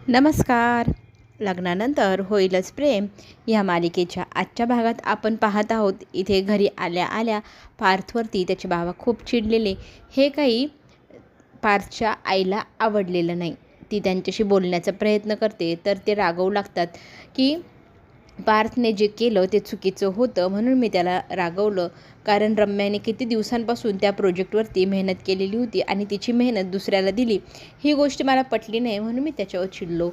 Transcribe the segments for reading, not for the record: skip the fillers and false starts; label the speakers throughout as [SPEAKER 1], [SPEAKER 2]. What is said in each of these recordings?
[SPEAKER 1] नमस्कार. लग्नानंतर होईलच प्रेम या मालिकेच्या आजच्या भागात आपण पाहत आहोत. इथे घरी आल्या आल्या पार्थवरती त्याचे बाबा खूप चिडलेले. हे काही पार्थच्या आईला आवडलेलं नाही. ती त्यांच्याशी बोलण्याचा प्रयत्न करते तर ते रागवू लागतात की पार्थने जे केलं ते चुकीचं होतं, म्हणून मी त्याला रागवलं. कारण रम्याने किती दिवसांपासून त्या प्रोजेक्टवरती मेहनत केलेली होती आणि तिची मेहनत दुसऱ्याला दिली. ही गोष्ट मला पटली नाही, म्हणून मी त्याच्यावर चिडलो.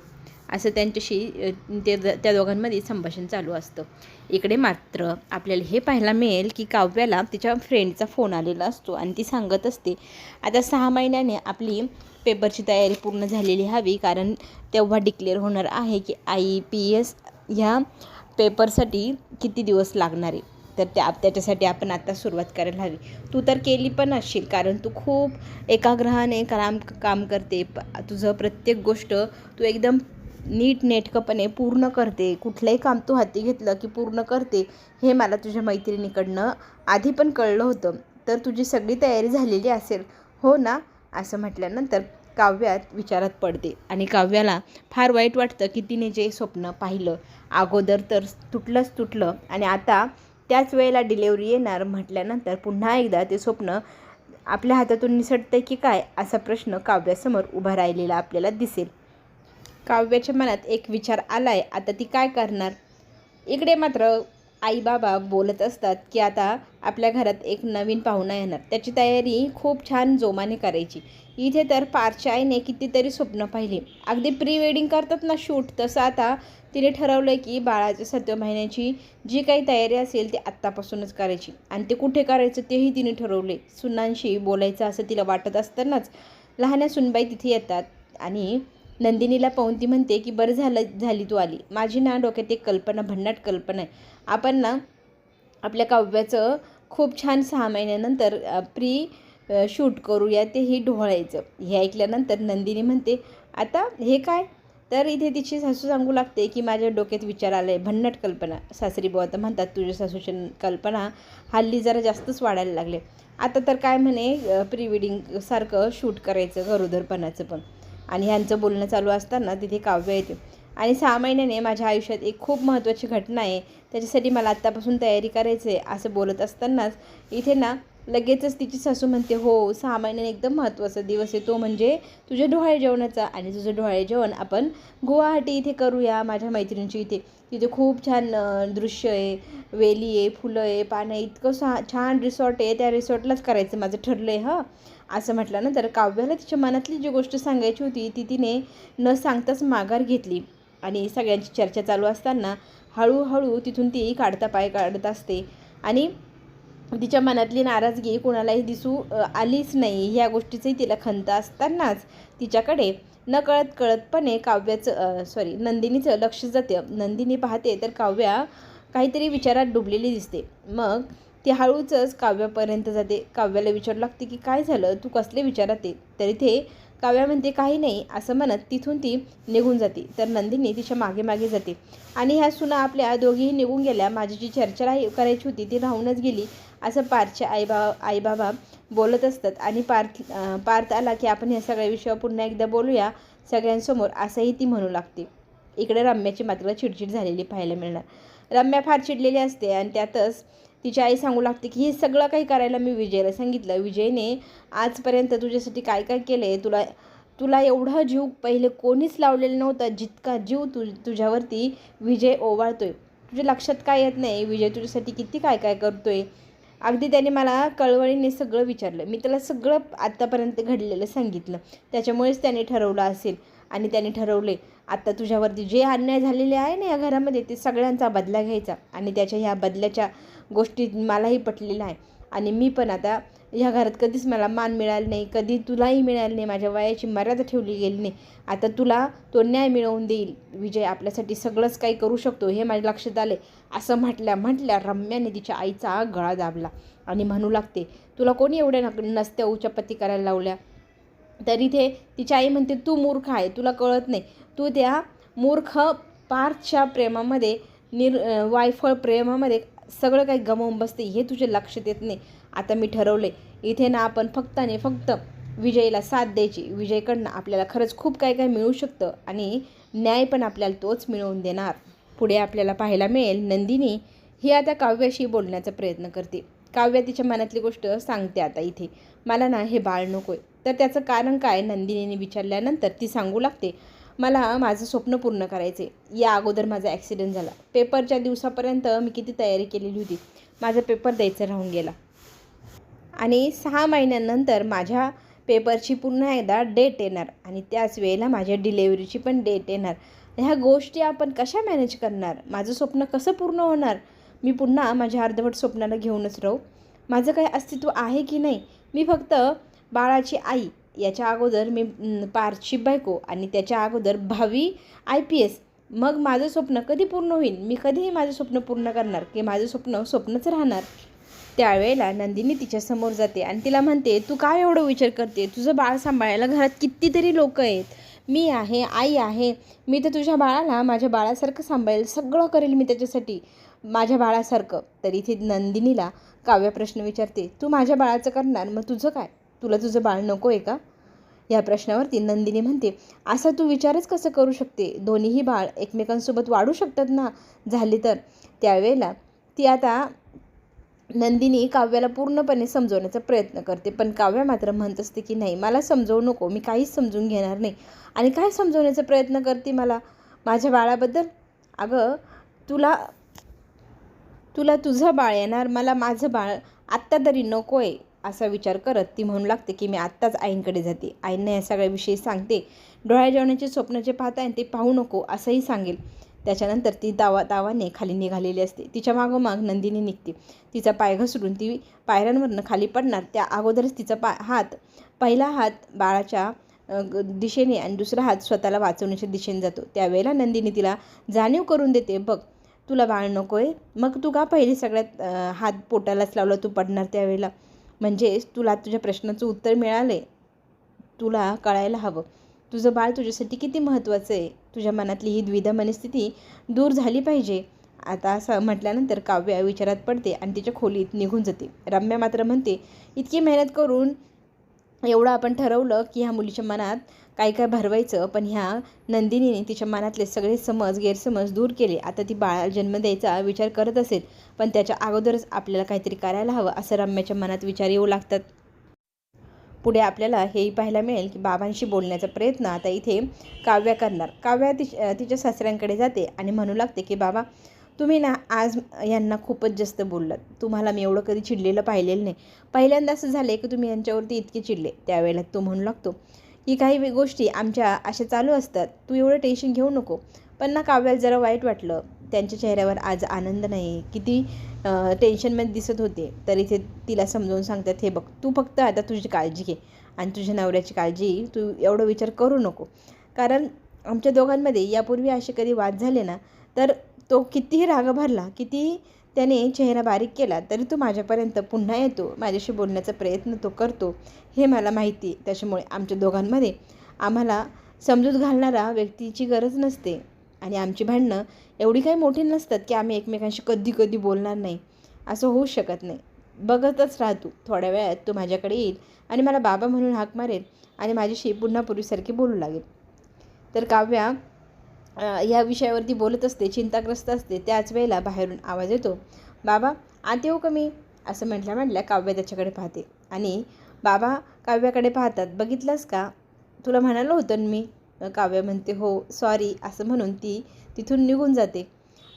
[SPEAKER 1] असं त्यांच्याशी त्या दोघांमध्ये संभाषण चालू असतं. इकडे मात्र आपल्याला हे पाहायला मिळेल की काव्याला तिच्या फ्रेंडचा फोन आलेला असतो आणि ती सांगत असते आता 6 महिन्याने आपली पेपरची तयारी पूर्ण झालेली हवी, कारण तेव्हा डिक्लेअर होणार आहे की IPS ह्या पेपरसाठी किती दिवस लागणार आहे. तर त्याच्यासाठी आपण आता सुरुवात करायला हवी. तू तर केली पण असशील, कारण तू खूप एकाग्रहाने काम करते. तुझं प्रत्येक गोष्ट तू एकदम नीटनेटकपणे पूर्ण करते. कुठलंही काम तू हाती घेतलं की पूर्ण करते. हे मला तुझ्या मैत्रिणीकडनं आधी पण कळलं होतं. तर तुझी सगळी तयारी झालेली असेल, हो ना? असं म्हटल्यानंतर काव्यात विचारात पडते आणि काव्याला फार वाईट वाटतं की तिने जे स्वप्न पाहिलं अगोदर तर तुटलं आणि आता त्याच वेळेला डिलेवरी येणार म्हटल्यानंतर पुन्हा एकदा ते स्वप्न आपल्या हातातून निसटते की काय, असा प्रश्न काव्यासमोर उभा राहिलेला आपल्याला दिसेल. काव्याच्या मनात एक विचार आलाय, आता ती काय करणार. इकडे मात्र आई बाबा बोलत असतात की आता आपल्या घरात एक नवीन पाहुणा येणार, त्याची तयारी खूप छान जोमाने करायची. इथे तर पार्थच्या आईने कितीतरी स्वप्न पाहिली, अगदी प्री वेडिंग करतात ना शूट, तसं आता तिने ठरवलं की बाळाच्या 7व्या महिन्याची जी काही तयारी असेल ती आत्तापासूनच करायची. आणि ते कुठे करायचं तेही तिने ठरवले. सुनांशी बोलायचं असं तिला वाटत असतानाच लहान्या सुनबाई तिथे येतात आणि नंदिनीला पाहून ती म्हणते की बरं झाली तू आली. माझी ना डोक्यात एक कल्पना, भन्नाट कल्पना आहे. आपण ना आपल्या काव्याचं खूप छान 6 महिन्यानंतर प्री शूट करूया, तेही ढोळायचं. हे ऐकल्यानंतर नंदिनी म्हणते आता हे काय. तर इथे तिची सासू सांगू लागते की माझ्या डोक्यात विचार आला आहे, भन्नाट कल्पना. सासरी बुवा तर म्हणतात तुझ्या सासूच्या कल्पना हल्ली जरा जास्तच वाढायला लागले. आता तर काय म्हणे प्री वेडिंगसारखं शूट करायचं गरोदरपणाचं पण. आणि ह्यांचं बोलणं चालू असताना तिथे काव्य येते आणि 6 महिन्याने माझ्या आयुष्यात एक खूप महत्त्वाची घटना आहे, त्याच्यासाठी मला आत्तापासून तयारी करायची आहे, असं बोलत असतानाच इथे ना लगेचच तिची सासू म्हणते हो 6 महिन्याने एकदम महत्त्वाचा दिवस आहे, तो म्हणजे तुझ्या डोहाळे जेवणाचा. आणि तुझं डोहाळे जेवण आपण गुवाहाटी इथे करूया, माझ्या मैत्रिणीची इथे. तिथे खूप छान दृश्य आहे, वेली आहे, फुलं आहे, पानं, इतकं छान रिसॉर्ट आहे, त्या रिसॉर्टलाच करायचं माझं ठरलं आहे हं. असं म्हटल्यानंतर काव्याला तिच्या मनातली जी गोष्ट सांगायची होती ती तिने न सांगताच माघार घेतली. आणि सगळ्यांची चर्चा चालू असताना हळूहळू तिथून ती काढता पाय काढत असते आणि तिच्या मनातली नाराजगी कोणालाही दिसू आलीच नाही. ह्या गोष्टीचंही तिला खंत असतानाच तिच्याकडे कळतपणे नंदिनीचं लक्ष जातं. नंदिनी पाहते तर काव्या काहीतरी विचारात डुबलेली दिसते. मग ती हळूच काव्यापर्यंत जाते. काव्याला विचारू लागते की काय झालं, तू कसले विचारात आहे. तर इथे काव्या म्हणते काही नाही असं म्हणत तिथून ती निघून जाते. तर नंदिनी तिच्या मागे मागे जाते आणि ह्या सुना आपल्या दोघीही निघून गेल्या. माझी जी चर्चा करायची होती ती राहूनच गेली, असं पार्थचे आई बाबा बोलत असतात. आणि पार्थ आला की आपण ह्या सगळ्या विषयावर पुन्हा एकदा बोलूया सगळ्यांसमोर, असंही ती म्हणू लागते. इकडे रम्याची मात्र चिडचिड झालेली पाहायला मिळणार. रम्या फार चिडलेली असते आणि त्यातच तिची आई सांगू लागते की हे सगळं काही करायला मी विजयला सांगितलं. विजयने आजपर्यंत तुझ्यासाठी काय काय केलं आहे, तुला एवढा जीव पहिले कोणीच लावलेला नव्हता जितका जीव तुझ्यावरती विजय ओवाळतोय. तुझ्या लक्षात काय येत नाही विजय तुझ्यासाठी किती काय काय करतोय. अगदी त्याने मला कळवळीने सगळं विचारलं, मी त्याला सगळं आत्तापर्यंत घडलेलं सांगितलं. त्याच्यामुळेच त्याने ठरवलं असेल आणि त्याने ठरवले आत्ता तुझ्यावरती जे अन्याय झालेले आहे ना या घरामध्ये ते सगळ्यांचा बदला घ्यायचा. आणि त्याच्या ह्या बदल्याच्या गोष्टी मलाही पटलेल्या आहे. आणि मी पण आता ह्या घरात कधीच मला मान मिळाला नाही, कधी तुलाही मिळालं नाही, माझ्या वयाची मर्यादा ठेवली गेली नाही. आता तुला तो न्याय मिळवून देईल. विजय आपल्यासाठी सगळंच काही करू शकतो हे माझ्या लक्षात आले. असं म्हटल्या रम्याने तिच्या आईचा गळा दाबला आणि म्हणू लागते तुला कोणी एवढ्या नसत्या उच्चपती करायला लावल्या. तर इथे तिची आई म्हणते तू मूर्ख आहे, तुला कळत नाही. तू त्या मूर्ख पार्थच्या प्रेमामध्ये वायफळ प्रेमामध्ये सगळं काही गमावून बसते, हे तुझे लक्षात येत नाही. आता मी ठरवले इथे ना आपण फक्त आणि फक्त विजयला साथ द्यायची. विजयकडनं आपल्याला खरंच खूप काय काय मिळू शकतं आणि न्याय पण आपल्याला तोच मिळवून देणार. पुढे आपल्याला पाहायला मिळेल नंदिनी ही आता काव्याशी बोलण्याचा प्रयत्न करते. काव्य तिच्या मनातली गोष्ट सांगते आता इथे. मला ना हे बाळ नको आहे. तर त्याचं कारण काय नंदिनीने विचारल्यानंतर ती सांगू लागते, मला माझं स्वप्न पूर्ण करायचं आहे. या अगोदर माझा ॲक्सिडेंट झाला. पेपरच्या दिवसापर्यंत मी किती तयारी केलेली होती. माझा पेपर द्यायचा राहून गेला आणि 6 महिन्यानंतर माझ्या पेपरची पुन्हा एकदा डेट येणार आणि त्याच वेळेला माझ्या डिलेवरीची पण डेट येणार. ह्या गोष्टी आपण कशा मॅनेज करणार? माझं स्वप्न कसं पूर्ण होणार? मी पुन्हा माझ्या अर्धवट स्वप्नाला घेऊनच राहू? माझं काही अस्तित्व आहे की नाही? मी फक्त बाळाची आई. याच्या अगोदर मी पार्थची बायको आणि त्याच्या अगोदर भावी IPS. मग माझं स्वप्न कधी पूर्ण होईल? मी कधीही माझं स्वप्न पूर्ण करणार की माझं स्वप्न स्वप्नच राहणार? त्यावेळेला नंदिनी तिच्यासमोर जाते आणि तिला म्हणते, तू काय एवढं विचार करते? तुझं बाळ सांभाळायला घरात कितीतरी लोक आहेत. मी आहे, आई आहे. मी तर तुझ्या बाळाला माझ्या बाळासारखं सांभाळेल. सगळं करेल मी त्याच्यासाठी माझ्या बाळासारखं. तर इथे नंदिनीला काव्य प्रश्न विचारते, तू माझ्या बाळाचं करणार, मग तुझं काय? तुला तुझं बाळ नको आहे का? या प्रश्नावरती नंदिनी म्हणते, असा तू विचारच कसं करू शकते? दोन्हीही बाळ एकमेकांसोबत वाढू शकतात ना झाली तर. त्यावेळेला ती आता नंदिनी काव्याला पूर्णपणे समजवण्याचा प्रयत्न करते, पण काव्य मात्र म्हणत असते की नाही, मला समजवू नको, मी काहीच समजून घेणार नाही. आणि काय समजवण्याचा प्रयत्न करते मला माझ्या बाळाबद्दल? अगं तुला तुला तुझं बाळ येणार, मला माझं बाळ आत्ता तरी नको आहे. असा विचार करत ती म्हणू लागते की मी आत्ताच आईंकडे जाते. आईंना या सगळ्याविषयी सांगते. डोळ्या जेवणाचे स्वप्न जे पाहताय ते पाहू नको असंही सांगेल. त्याच्यानंतर ती तावाने खाली निघालेली असते. तिच्या मागोमाग नंदिनी निघते. तिचा पाय घसरून ती पायऱ्यांवरनं खाली पडणार त्या अगोदरच तिचा पहिला हात बाळाच्या दिशेने आणि दुसरा हात स्वतःला वाचवण्याच्या दिशेने जातो. त्यावेळेला नंदिनी तिला जाणीव करून देते, बघ तुला बाळ नको आहे, मग तू का पहिले सगळ्यात हात पोटालाच लावला तू पडणार त्यावेळेला? म्हणजेच तुला तुझ्या प्रश्नाचं उत्तर मिळालं. तुला कळायला हवं तुझं बाळ तुझ्यासाठी किती महत्त्वाचं आहे. तुझ्या मनातली ही द्विधा मनस्थिती दूर झाली पाहिजे. आता असं म्हटल्यानंतर काव्य विचारात पडते आणि तिच्या खोलीत निघून जाते. रम्या मात्र म्हणते, इतकी मेहनत करून एवढं आपण ठरवलं की ह्या मुलीच्या मनात काय काय भरवायचं, पण ह्या नंदिनीने तिच्या मनातले सगळे गैरसमज दूर केले. आता ती बाळाला जन्म द्यायचा विचार करत असेल, पण त्याच्या अगोदरच आपल्याला काहीतरी करायला हवं असं रम्याच्या मनात विचार येऊ लागतात. पुढे आपल्याला हेही पाहायला मिळेल की बाबांशी बोलण्याचा प्रयत्न आता इथे काव्य करणार. काव्य तिच्या सासऱ्यांकडे जाते आणि म्हणू लागते की बाबा तुम्ही ना आज यांना खूपच जास्त बोललात. तुम्हाला मी एवढं कधी चिडलेलं पाहिलेलं नाही. पहिल्यांदा असं झालं आहे की तुम्ही यांच्यावरती इतके चिडले. त्यावेळेला तो म्हणू लागतो की काही गोष्टी आमच्या अशा चालू असतात, तू एवढं टेन्शन घेऊ नको. पण ना काव्याला जरा वाईट वाटलं. त्यांच्या चेहऱ्यावर आज आनंद नाही, किती टेन्शनमध्ये दिसत होते. तर इथे तिला समजावून सांगतात, हे बघ तू फक्त आता तुझी काळजी घे आणि तुझ्या नवऱ्याची काळजी तू एवढं विचार करू नको. कारण आमच्या दोघांमध्ये यापूर्वी असे कधी वाद झाले ना, तर तो कितीही राग भरला, किती त्याने चेहरा बारीक केला, तरी तो माझ्यापर्यंत पुन्हा येतो, माझ्याशी बोलण्याचा प्रयत्न तो करतो, हे मला माहिती. त्याच्यामुळे आमच्या दोघांमध्ये आम्हाला समजूत घालणारा व्यक्तीची गरज नसते आणि आमची भांडणं एवढी काही मोठी नसतात की आम्ही एकमेकांशी कधी कधी बोलणार नाही. असं होऊच शकत नाही. बघतच राह तू. थोड्या वेळात तो माझ्याकडे येईल आणि मला बाबा म्हणून हाक मारेल आणि माझ्याशी पुन्हा पूर्वीसारखी बोलू लागेल. तर काव्या या विषयावरती बोलत असते, चिंताग्रस्त असते. त्याच वेळेला बाहेरून आवाज येतो, बाबा आत येऊ का मी? असं म्हटल्या काव्य त्याच्याकडे पाहते आणि बाबा काव्याकडे पाहतात. बघितलंस का, तुला म्हणालं होतं ना मी. काव्य म्हणते, हो सॉरी, असं म्हणून ती तिथून निघून जाते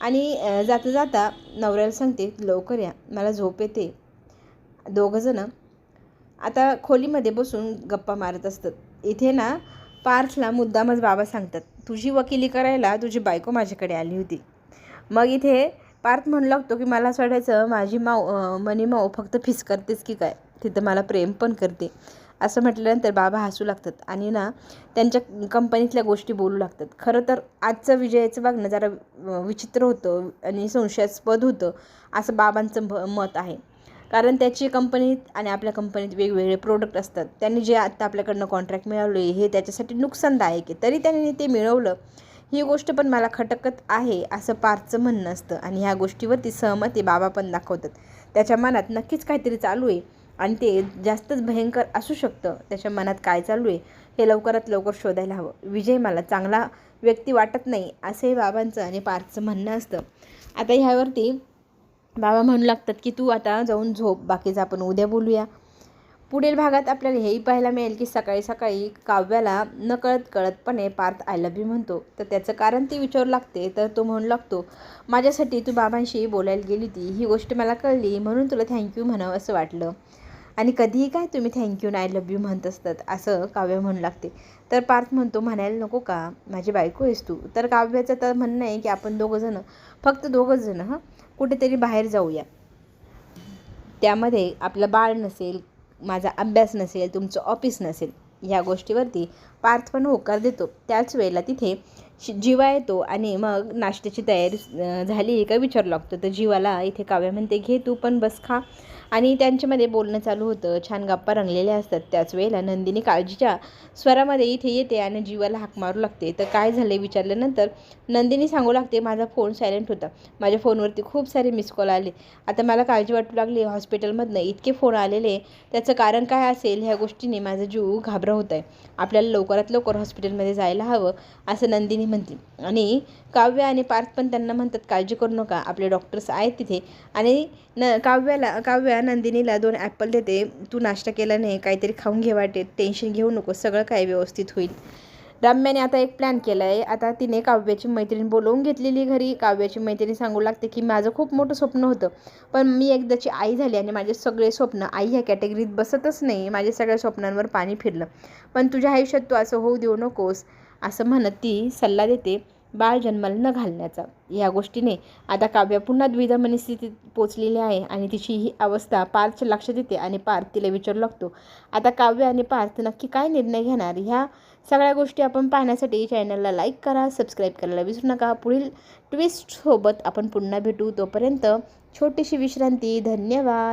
[SPEAKER 1] आणि जाता जाता नवऱ्याला सांगते, लवकर या, मला झोप येते. दोघंजणं आता खोलीमध्ये बसून गप्पा मारत असतात. इथे ना पार्थला मुद्दामच बाबा सांगतात, तुझी वकिली करायला तुझी बायको माझ्याकडे आली होती. मग इथे पार्थ म्हणू लागतो की मला असं वाटायचं माझी मनी माऊ फक्त फीस करतेच की काय, तिथं मला प्रेम पण करते. असं म्हटल्यानंतर बाबा हसू लागतात आणि ना त्यांच्या कंपनीतल्या गोष्टी बोलू लागतात. खरं तर आजचं विजयाचं वागणं जरा विचित्र होतं आणि संशयास्पद होतं असं बाबांचं मत आहे. कारण त्याची कंपनीत आणि आपल्या कंपनीत वेगवेगळे प्रोडक्ट असतात. त्यांनी जे आत्ता आपल्याकडनं कॉन्ट्रॅक्ट मिळवलं हे त्याच्यासाठी नुकसानदायक आहे, तरी त्यांनी ते मिळवलं ही गोष्ट पण मला खटकत आहे असं पार्थचं म्हणणं असतं आणि ह्या गोष्टीवरती सहमती बाबा पण दाखवतात. त्याच्या मनात नक्कीच काहीतरी चालू आहे आणि ते जास्तच भयंकर असू शकतं. त्याच्या मनात काय चालू आहे हे लवकरात लवकर शोधायला हवं. विजय मला चांगला व्यक्ती वाटत नाही असंही बाबांचं आणि पार्थचं म्हणणं असतं. आता ह्यावरती बाबा म्हणू लागतात की तू आता जाऊन झोप, बाकीचं आपण उद्या बोलूया. पुढील भागात आपल्याला हेही पाहायला मिळेल की सकाळी सकाळी काव्याला कळतपणे पार्थ आय लव्ह यू म्हणतो. तर त्याचं कारण ती विचारू लागते. तर तो म्हणू लागतो, माझ्यासाठी तू बाबांशी बोलायला गेली होती, ही गोष्ट मला कळली म्हणून तुला थँक्यू म्हणावं असं वाटलं. आणि कधीही काय तुम्ही थँक्यू आय लव्ह यू म्हणत असतात असं काव्य म्हणू लागते. तर पार्थ म्हणतो, म्हणायला नको का, माझी बायको आहेस तू. तर काव्याचं तर म्हणणं आहे की आपण फक्त दोघंच जण कुठेतरी बाहेर जाऊया, त्यामध्ये आपलं बाळ नसेल, माझा अभ्यास नसेल, तुमचं ऑफिस नसेल. ह्या गोष्टीवरती पार्थ पण होकार देतो. त्याच वेळेला तिथे जीवा येतो आणि मग नाश्त्याची तयारी झाली का विचारू लागतो. तर जीवाला इथे काव्य म्हणते, घे तू पण बस खा. आणि त्यांच्यामध्ये बोलणं चालू होतं, छान गप्पा रंगलेल्या असतात. त्याच वेळेला नंदिनी काळजीच्या स्वरामध्ये इथे येते आणि जीवाला हाक मारू लागते. तर काय झाले विचारल्यानंतर नंदिनी सांगू लागते, माझा फोन सायलेंट होता, माझ्या फोनवरती खूप सारे मिस कॉल आले, आता मला काळजी वाटू लागली, हॉस्पिटलमधनं इतके फोन आलेले, त्याचं कारण काय असेल, ह्या गोष्टीने माझा जीव घाबरा होत आहे, आपल्याला लवकरात लवकर हॉस्पिटलमध्ये जायला हवं असं नंदिनी म्हणते. आणि काव्य आणि पार्थ पण त्यांना म्हणतात, काळजी करू नका, आपले डॉक्टर्स आहेत तिथे. आणि काव्या नंदिनीला 2 ॲपल देते, तू नाश्ता केला नाही, काहीतरी खाऊन घे वाटेत, टेन्शन घेऊ नको, सगळं काय व्यवस्थित होईल. रम्याने आता एक प्लॅन केला आहे. आता तिने काव्याची मैत्रीण बोलवून घेतलेली घरी. काव्याची मैत्रीण सांगू लागते की माझं खूप मोठं स्वप्न होतं, पण मी एकदाची आई झाली आणि माझे सगळे स्वप्न आई ह्या कॅटेगरीत बसतच नाही, माझ्या सगळ्या स्वप्नांवर पाणी फिरलं, पण तुझ्या आयुष्यात तू असं होऊ देऊ नकोस असं म्हणत ती सल्ला देते बाळ जन्माला न घालण्याचा. या गोष्टीने आता काव्या पुन्हा द्विधा मनस्थितीत पोचलेली आहे आणि तिची ही अवस्था पार्थच्या लक्षात येते आणि पार्थ तिला विचारू लागतो, आता काव्य आणि पार्थ नक्की काय निर्णय घेणार. ह्या सगळ्या गोष्टी आपण पाहण्यासाठी चॅनलला लाईक करा, सबस्क्राईब करायला विसरू नका. पुढील ट्विस्टसोबत आपण पुन्हा भेटू, तोपर्यंत छोटीशी विश्रांती. धन्यवाद.